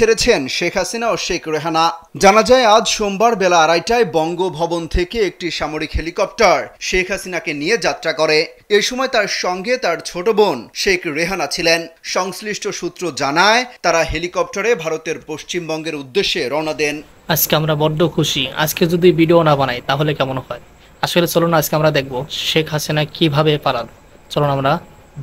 ছেড়েছেন শেখ হাসিনা ও শেখ রেহানা। জানা যায় আজ সোমবার বেলা 2:30টায় বঙ্গভবন থেকে একটি সামরিক হেলিকপ্টার শেখ হাসিনাকে নিয়ে যাত্রা করে। এ সময় তার সঙ্গে তার ছোট বোন শেখ রেহানা ছিলেন। সংশ্লিষ্ট সূত্র জানায় তারা হেলিকপ্টারে ভারতের পশ্চিমবঙ্গের উদ্দেশ্যে রওনা দেন। আজকে আমরা বড্ড খুশি। আজকে যদি ভিডিও না বানাই তাহলে কেমন হয়? আসলে চলুন আজকে আমরা দেখব শেখ হাসিনা কিভাবে পালালো। চলুন আমরা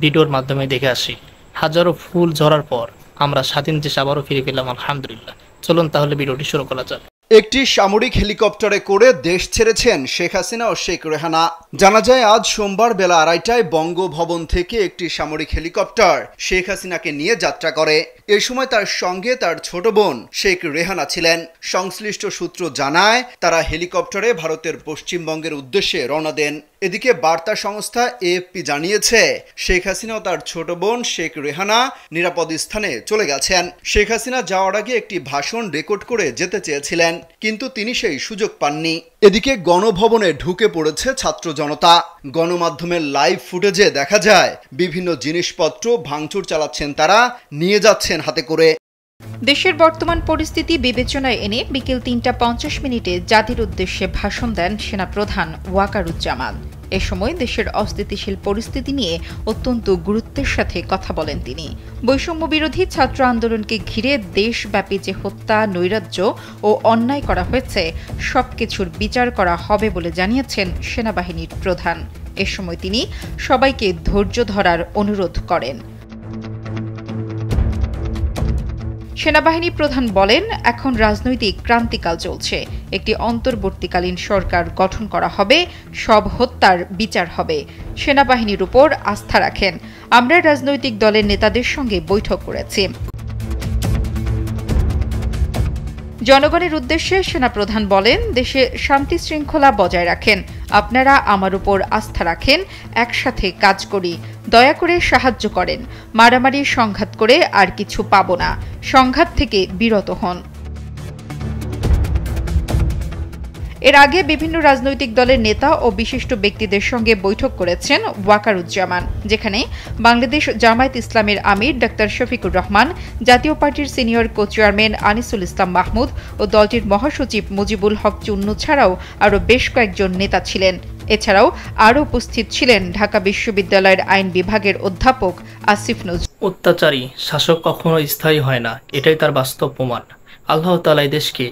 ভিডিওর মাধ্যমে দেখে আসি। হাজারো ফুল ঝরার পর আমরা স্বাধীন দেশে আবারও ফিরে পেলাম, আলহামদুলিল্লাহ। চলুন তাহলে ভিডিওটি শুরু করা যাক। একটি সামরিক হেলিকপ্টারে করে দেশ ছেড়েছেন শেখ হাসিনা ও শেখ রেহানা। জানা যায় আজ সোমবার বেলা 2:30টায় বঙ্গভবন থেকে একটি সামরিক হেলিকপ্টার শেখ হাসিনাকে নিয়ে যাত্রা করে। এ সময় তার সঙ্গে তার ছোট বোন শেখ রেহানা ছিলেন। সংশ্লিষ্ট সূত্র জানায় তারা হেলিকপ্টারে ভারতের পশ্চিমবঙ্গের উদ্দেশ্যে রওনা দেন। এদিকে বার্তা সংস্থা এএফপি জানিয়েছে শেখ হাসিনা ও তার ছোট বোন শেখ রেহানা নিরাপদ স্থানে চলে গেছেন। শেখ হাসিনা যাওয়ার আগে একটি ভাষণ রেকর্ড করে যেতে চেয়েছিলেন, কিন্তু তিনি সেই সুযোগ পাননি। এদিকে গণভবনে ঢুকে পড়েছে ছাত্র জনতা। গণমাধ্যমের লাইভ ফুটেজে দেখা যায় বিভিন্ন জিনিসপত্র ভাঙচুর চালাচ্ছেন তারা, নিয়ে যাচ্ছেন হাতে করে। দেশের বর্তমান পরিস্থিতি বিবেচনায় এনে বিকেল 3:50 জাতির উদ্দেশ্যে ভাষণ দেন সেনাপ্রধান ওয়াকারুজ্জামান। এ সময় দেশের অস্থিতিশীল পরিস্থিতি নিয়ে অত্যন্ত গুরুত্বের সাথে কথা বলেন তিনি। বৈষম্য বিরোধী ছাত্র আন্দোলনকে ঘিরে দেশব্যাপী যে হত্যা, নৈরাজ্য ও অন্যায় করা হয়েছে সবকিছুর বিচার করা হবে বলে জানিয়েছেন সেনাবাহিনীর প্রধান। এ সময় তিনি সবাইকে ধৈর্য ধরার অনুরোধ করেন। সেনাবাহিনী প্রধান বলেন, এখন রাজনৈতিক ক্রান্তিকাল চলছে। একটি অন্তর্বর্তীকালীন সরকার গঠন করা হবে, সব হত্যার বিচার হবে। সেনাবাহিনীর উপর আস্থা রাখেন। আমরা রাজনৈতিক দলের নেতাদের সঙ্গে বৈঠক করেছি। জনগণের উদ্দেশ্যে সেনাপ্রধান বলেন, দেশে শান্তি শৃঙ্খলা বজায় রাখেন। আপনারা আমার উপর আস্থা রাখেন, একসাথে কাজ করি। দয়া করে সাহায্য করেন। মারামারি সংঘাত করে আর কিছু পাবো না। সংঘাত থেকে বিরত হন। এর আগে বিভিন্ন রাজনৈতিক দলের নেতা ও বিশিষ্ট ব্যক্তিদের সঙ্গে বৈঠক করেছেন ওয়াকারুজ্জামান, যেখানে বাংলাদেশ জামায়াত ইসলামের আমির ডাক্তার শফিকুর রহমান, জাতীয় পার্টির সিনিয়র কো চেয়ারম্যান আনিসুল ইসলাম মাহমুদ ও দলটির মহাসচিব মুজিবুল হক চুন্নু ছাড়াও আরও বেশ কয়েকজন নেতা ছিলেন। এছাড়াও আরও উপস্থিত ছিলেন ঢাকা বিশ্ববিদ্যালয়ের আইন বিভাগের অধ্যাপক আসিফ নজরুল। অত্যাচারী শাসক কখনো স্থায়ী হয় না, এটাই তার বাস্তব প্রমাণ। আল্লাহ তাআলা এই দেশকে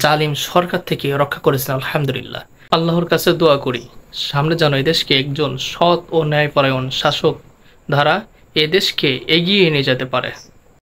জালিম সরকার থেকে রক্ষা করেছেন, আলহামদুলিল্লাহ। আল্লাহর কাছে দোয়া করি সামনে যেন এই দেশকে একজন সৎ ও ন্যায়পরায়ণ শাসক দ্বারা এ দেশকে এগিয়ে নিয়ে যেতে পারে।